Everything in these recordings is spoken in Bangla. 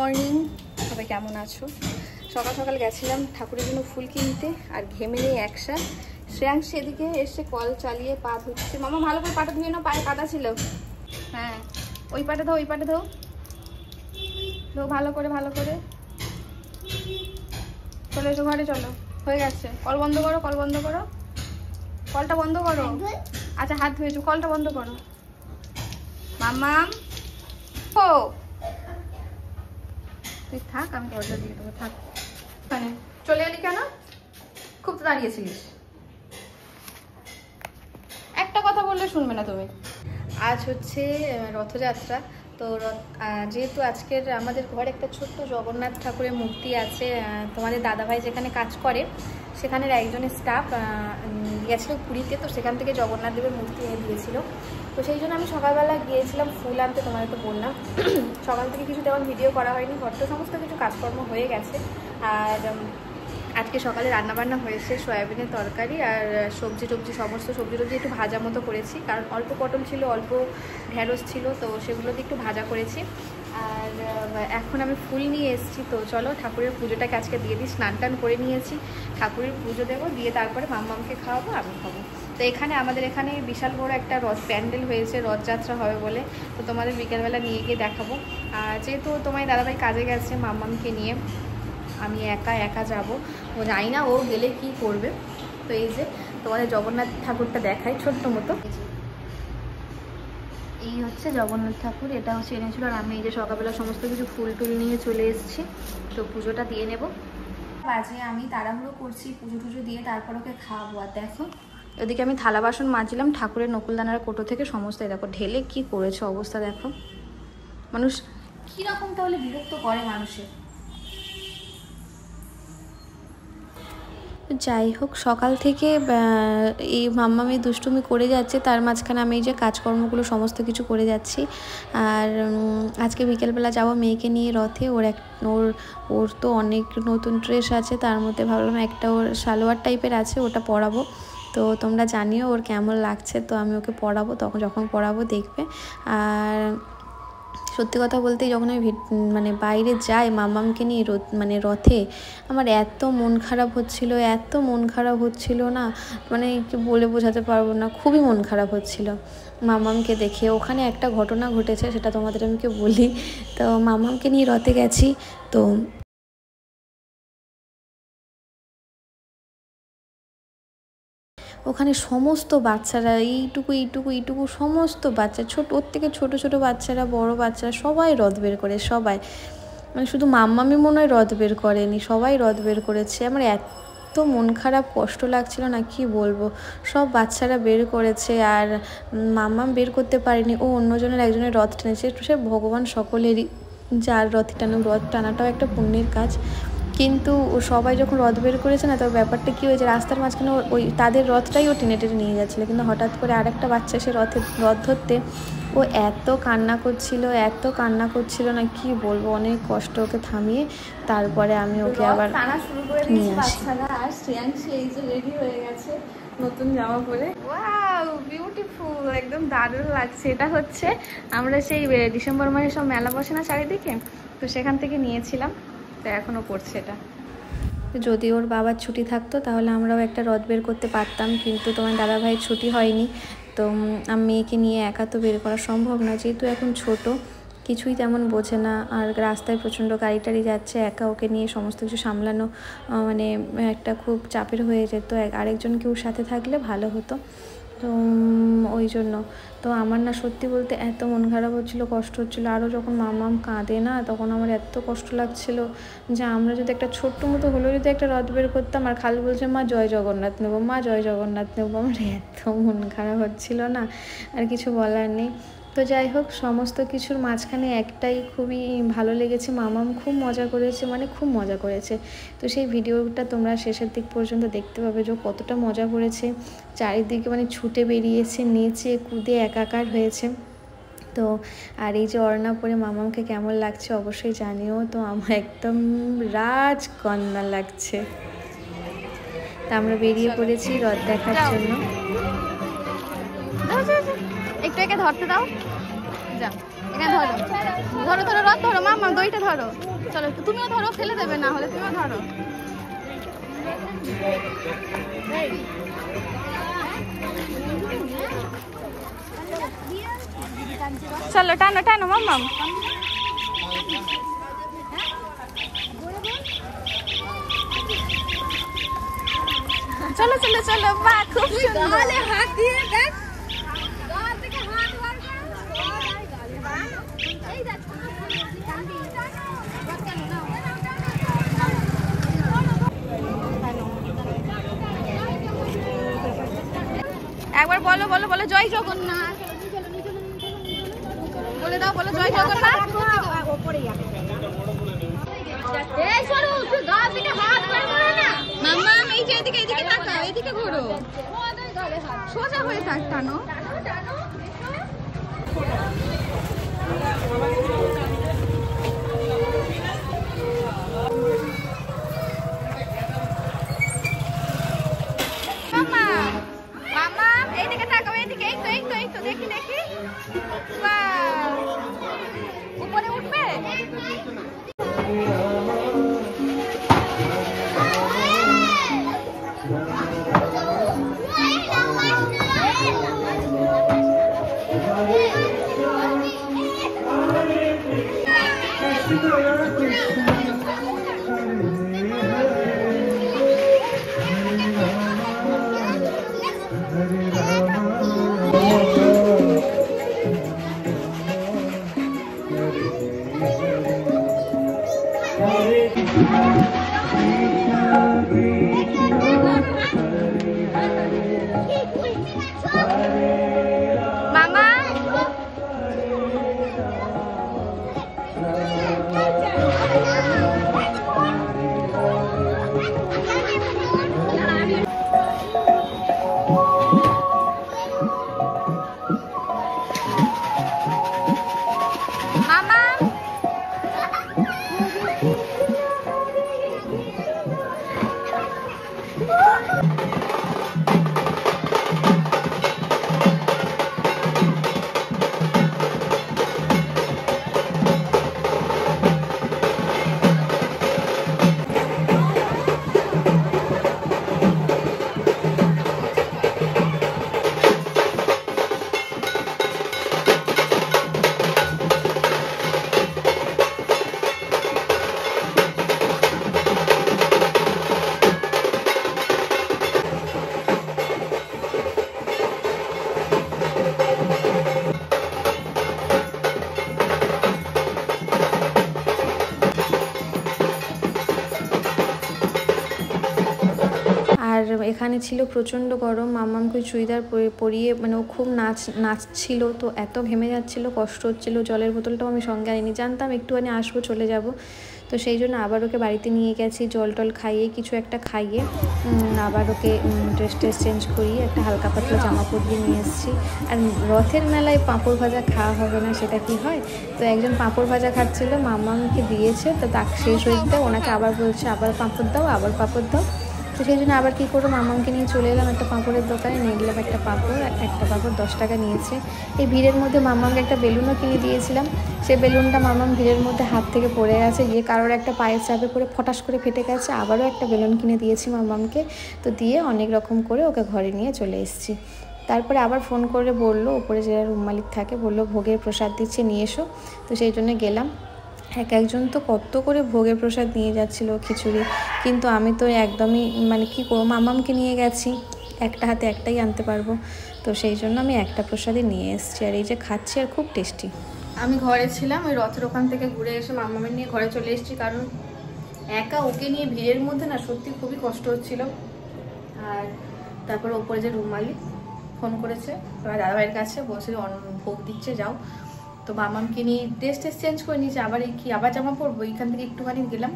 মর্নিং, সবাই কেমন আছো? সকাল সকাল গেছিলাম ঠাকুরের জন্য ফুল কিনতে, আর ঘেমে নেই একসা। শ্রেয়াংশ এদিকে এসে কল চালিয়ে পা ধুচ্ছে। মামা ভালো করে পাটা ধুয়ে নাও, পায়ে কাদা ছিল। হ্যাঁ, ওই পাটে দাও, ওই পাটে দাও, ভালো করে ভালো করে। চলো এসো ঘরে, চলো, হয়ে গেছে। কল বন্ধ করো, কল বন্ধ করো, কলটা বন্ধ করো। আচ্ছা হাত ধুয়েছো, কলটা বন্ধ করো। মাম্মাম ও তুই থাক, আমি দরজা দিয়ে দেবো, থাক। মানে চলে এলি কেন? খুব তো দাঁড়িয়েছিলিস। একটা কথা বললে শুনবে না তুমি। আজ হচ্ছে রথযাত্রা, তো যেহেতু আজকের আমাদের ঘরে একটা ছোট্ট জগন্নাথ ঠাকুরের মূর্তি আছে, তোমাদের দাদাভাই যেখানে কাজ করে সেখানের একজনের স্টাফ গেছিলো পুরীতে, তো সেখান থেকে জগন্নাথ দেবের মূর্তি এনে দিয়েছিল। তো সেই জন্য আমি সকালবেলা গিয়েছিলাম ফুল আনতে, তোমাদের তো বললাম। সকাল থেকে কিছু তেমন ভিডিও করা হয়নি, ঘরটা সমস্ত কিছু কাজকর্ম হয়ে গেছে। আর আজকে সকালে রান্নাবান্না হয়েছে সয়াবিনের তরকারি আর সবজি টবজি, সমস্ত সবজি টবজি একটু ভাজা মতো করেছি, কারণ অল্প পটল ছিল, অল্প ঢেঁড়স ছিল, তো সেগুলো দিয়ে একটু ভাজা করেছি। আর এখন আমি ফুল নিয়ে এসেছি, তো চলো ঠাকুরের পুজোটাকে আজকে দিয়ে দিই। স্নান টান করে নিয়েছি, ঠাকুরের পুজো দেবো, দিয়ে তারপরে মাম্মামকে খাওয়াবো, আমি খাবো। তো এখানে আমাদের এখানে বিশাল বড় একটা রথ প্যান্ডেল হয়েছে, রথযাত্রা হবে বলে, তো তোমাদের বিকেলবেলা নিয়ে গিয়ে দেখাবো। আর যেহেতু তোমার দাদাভাই কাজে গেছে, মাম্মামকে নিয়ে আমি একা একা যাবো, ও জানি না ও গেলে কি করবে। তো এই যে তোমাদের জগন্নাথ ঠাকুরটা দেখাই ছোট্ট মতো। এই হচ্ছে জগন্নাথ ঠাকুর, এটা হচ্ছে এনেছিল। আর আমি এই যে সকালবেলা সমস্ত কিছু ফুল টুল নিয়ে চলে এসেছি, তো পুজোটা দিয়ে নেব। বাজে আমি তাড়াহুড়ো করছি, পুজো টুজো দিয়ে তারপর ওকে খাওয়াবো। আর দেখো এদিকে আমি থালা বাসন মাজছিলাম, ঠাকুরের নকুলদানার কোটো থেকে সমস্ত দেখো ঢেলে কি করেছে অবস্থা। দেখো মানুষ কীরকম তাহলে বিরক্ত করে মানুষের। যাই হোক, সকাল থেকে এই মাম্মামি দুষ্টুমি করে যাচ্ছে, তার মাঝখানে আমি এই যে কাজকর্মগুলো সমস্ত কিছু করে যাচ্ছি। আর আজকে বিকেলবেলা যাবো মেয়েকে নিয়ে রথে। ওর তো অনেক নতুন ড্রেস আছে, তার মধ্যে ভাবলাম একটা ওর সালোয়ার টাইপের আছে, ওটা পরাবো। তো তোমরা জানিও ওর কেমন লাগছে, তো আমি ওকে পরাবো, যখন পরাবো দেখবে। আর সত্যি কথা বলতে যখন আমি বাইরে যাই মাম্মামকে নিয়ে রথে, আমার এত মন খারাপ হচ্ছিল না, কি বলে বোঝাতে পারবো না, খুবই মন খারাপ হচ্ছিল মাম্মামকে দেখে। ওখানে একটা ঘটনা ঘটেছে, সেটা তোমাদের আমি বলি। তো মাম্মামকে নিয়ে রথে গেছি, তো ওখানে সমস্ত বাচ্চারা এইটুকু সমস্ত বাচ্চা, ওর থেকে ছোট ছোট বাচ্চারা, বড় বাচ্চারা, সবাই রথ বের করে, সবাই, শুধু মাম্মামি মনে হয় রথ বের করেনি, সবাই রথ বের করেছে। আমার এত মন খারাপ, কষ্ট লাগছিল না, কি বলবো। সব বাচ্চারা বের করেছে, আর মাম্মাম বের করতে পারেনি, ও অন্যজনের একজনের রথ টেনেছে। সে ভগবান সকলেরই, যার রথ টানাটাও একটা পুণ্যের কাজ। কিন্তু সবাই যখন রথ বের করেছে না, তবে ব্যাপারটা কী হয়েছে, রাস্তার মাঝখানে ওই তাদের রথটাই ও টেনে টেনে নিয়ে যাচ্ছিলো, কিন্তু হঠাৎ করে আরেকটা বাচ্চা এসে রথ ধরতে, ও এত কান্না করছিল না, কি বলবো। অনেক কষ্ট ওকে থামিয়ে তারপরে আমি ওকে আবার নিয়ে আসি। আর শ্রেয়াংশ এই যে রেডি হয়ে গেছে নতুন জামা পরে, ওয়াও বিউটিফুল, একদম দারুণ লাগছে। এটা হচ্ছে আমরা সেই ডিসেম্বর মাসে সব মেলা বসে না চারিদিকে, তো সেখান থেকে নিয়েছিলাম, তো এখনও পড়ছে এটা। যদি ওর বাবার ছুটি থাকতো তাহলে আমরাও একটা রথ বের করতে পারতাম, কিন্তু তোমার দাদাভাইয়ের ছুটি হয়নি, তো আমি মেয়েকে নিয়ে একা তো বের করা সম্ভব না, যেহেতু এখন ছোট, কিছুই তেমন বোঝে না। আর রাস্তায় প্রচণ্ড গাড়ি টাড়ি যাচ্ছে, একা ওকে নিয়ে সমস্ত কিছু সামলানো একটা খুব চাপের হয়ে যেত। আরেকজন কেউ সাথে থাকলে ভালো হতো, তো ওই জন্য। তো আমার না সত্যি বলতে এত মন খারাপ হচ্ছিলো, কষ্ট হচ্ছিলো। আরও যখন মাম্মাম কাঁদে না, তখন আমার এত কষ্ট লাগছিল যে আমরা যদি একটা ছোট্ট মতো হলেও যদি একটা রথ বের করতাম। আর খালি বলছে মা জয় জগন্নাথ নেবো, মা জয় জগন্নাথ নেবো। আমার এত মন খারাপ হচ্ছিলো না, আর কিছু বলার নেই। তো যাই হোক, সমস্ত কিছুর মাঝখানে একটাই খুবই ভালো লেগেছে, মাম্মাম খুব মজা করেছে, খুব মজা করেছে। তো সেই ভিডিওটা তোমরা শেষের দিক পর্যন্ত দেখতে পাবে যে কতটা মজা করেছে। চারিদিকে ছুটে বেরিয়েছে, নেচে কুদে একাকার হয়েছে। তো আর এই যে অর্ণা পরে মাম্মামকে কেমন লাগছে অবশ্যই জানিও। তো আমার একদম রাজকন্যা লাগছে। তা আমরা বেরিয়ে পড়েছি রথ দেখার জন্য। একটু একে ধরতে দাও, যা এখানে ধরো ধরো ধরো রথ ধরো মাম্মা দইটা ধরো চলো তুমিও ধরো ফেলে দেবে না হলে তুমিও ধরো চলো টানো টানো মাম্মাম চলো চলো চলো বাহ খুব সুন্দর হাত দিয়ে দেখ একবার বলো বলো বলো জয় জগন্নাথ বলে দাও বলো জয় জগন্নাথ মাম্মা এই যে এদিকে এদিকে তাকাও এদিকে ঘোরো সোজা হয়ে থাক টানো মাম্মা মাম্মা এইদিকে তাকাও এইদিকে এই তো দেখি দেখি বাহ উপরে উঠবে আর এখানে ছিল প্রচণ্ড গরম মাম্মামকে চুড়িদার পরিয়ে মানে ও খুব নাচছিল তো এত ঘেমে যাচ্ছিল কষ্ট হচ্ছিল জলের বোতলটাও আমি সঙ্গে আনিনি জানতাম একটুখানি আসবো চলে যাব তো সেই জন্য আবার ওকে বাড়িতে নিয়ে গেছি জল টল খাইয়ে কিছু একটা খাইয়ে আবার ওকে ড্রেস চেঞ্জ করিয়ে একটা হালকা পাতলা জামা পরিয়ে নিয়ে এসেছি আর রথের মেলায় পাঁপড় ভাজা খাওয়া হবে না সেটা কি হয় তো একজন পাঁপড় ভাজা খাচ্ছিল মাম্মামকে দিয়েছে তো তাকে শেষ হয়ে দিতে ওনাকে আবার বলছে আবার পাঁপড় দাও আবার পাঁপড় দাও তো সেই জন্য আবার কী করবো মাম্মামকে নিয়ে চলে এলাম একটা পাঁপড়ের দোকানে নিয়ে গেলাম একটা পাঁপড় 10 টাকা নিয়েছে এই ভিড়ের মধ্যে মাম্মামকে একটা বেলুনও কিনে দিয়েছিলাম সেই বেলুনটা মাম্মাম ভিড়ের মধ্যে হাত থেকে পড়ে গেছে গিয়ে কারোর একটা পায়ের চাপে করে ফটাস করে ফেটে গেছে আবারও একটা বেলুন কিনে দিয়েছি মাম্মামকে তো দিয়ে অনেক রকম করে ওকে ঘরে নিয়ে চলে এসেছি তারপরে আবার ফোন করে বললো উপরে যারা রুম মালিক থাকে বললো ভোগের প্রসাদ দিচ্ছে নিয়ে এসো তো সেই জন্য গেলাম একজন তো কত করে ভোগের প্রসাদ নিয়ে যাচ্ছিল খিচুড়ি কিন্তু আমি তো একদমই মানে কী করবো মাম্মামকে নিয়ে গেছি একটা হাতে একটাই আনতে পারবো তো সেই জন্য আমি একটা প্রসাদই নিয়ে এসেছি আর এই যে খাচ্ছি আর খুব টেস্টি আমি ঘরে ছিলাম ওই রথের ওখান থেকে ঘুরে এসে মাম্মামের নিয়ে ঘরে চলে এসেছি কারণ একা ওকে নিয়ে ভিড়ের মধ্যে না সত্যি খুবই কষ্ট হচ্ছিল আর তারপরে ওপরে যে রুম মালিক ফোন করেছে তোমার দাদাভাইয়ের কাছে বলছে ভোগ দিচ্ছে যাও তো মামামকে নিয়ে ড্রেস চেঞ্জ করে নিয়েছে আবার আবার জামা পরবো এইখান থেকে একটুখানি গেলাম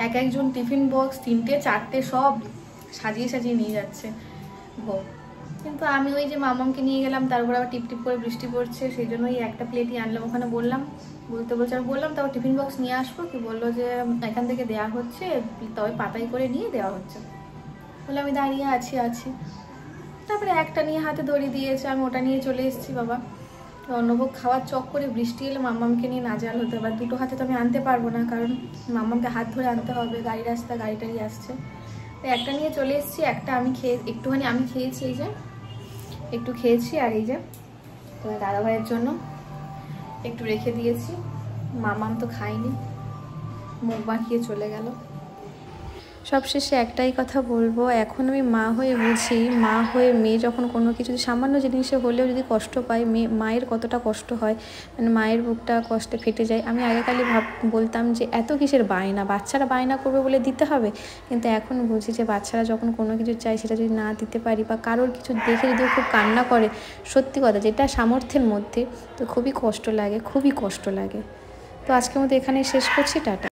একজন টিফিন বক্স 3টে 4টে সব সাজিয়ে নিয়ে যাচ্ছে ভোগ কিন্তু আমি ওই যে মামামকে নিয়ে গেলাম তারপর আবার টিপ করে বৃষ্টি পড়ছে সেই জন্য ওই একটা প্লেটই আনলাম ওখানে বলছে আমি বললাম তাও টিফিন বক্স নিয়ে আসবো কি বললো যে এখান থেকে দেওয়া হচ্ছে তবে পাতাই করে নিয়ে দেওয়া হচ্ছে বলে আমি দাঁড়িয়ে আছি তারপরে একটা নিয়ে হাতে দড়ি দিয়েছে আমি ওটা নিয়ে চলে এসেছি বাবা তো অন্নভোগ খাওয়ার চক করে বৃষ্টি এলে মাম্মামকে নিয়ে নাজাল হতে হবে। দুটো হাতে তো আমি আনতে পারবো না, কারণ মাম্মামকে হাত ধরে আনতে হবে, গাড়ি রাস্তা গাড়ি টাড়ি আসছে। তো একটা নিয়ে চলে এসেছি, একটা আমি একটুখানি আমি খেয়েছি, এই যে একটু খেয়েছি, আর এই যে তোমার দাদাভাইয়ের জন্য একটু রেখে দিয়েছি। মাম্মাম তো খায়নি, মুখ বাঁকিয়ে চলে গেল। সবশেষে একটাই কথা বলবো, এখন আমি মা হয়ে বুঝি, মা হয়ে মেয়ে যখন কোনো কিছু সামান্য জিনিসে হলেও যদি কষ্ট পায়, মায়ের কতটা কষ্ট হয়, মানে মায়ের বুকটা কষ্টে ফেটে যায়। আমি আগেকালে বলতাম যে এত কিসের বায়না, বাচ্চারা বায়না করবে বলে দিতে হবে, কিন্তু এখন বুঝি যে বাচ্চারা যখন কোনো কিছু চায় সেটা যদি না দিতে পারি, বা কারোর কিছু দেখে যদি খুব কান্না করে, সত্যি কথা যেটা সামর্থ্যের মধ্যে, তো খুবই কষ্ট লাগে, খুবই কষ্ট লাগে। তো আজকের মতো এখানেই শেষ করছি, টাটা।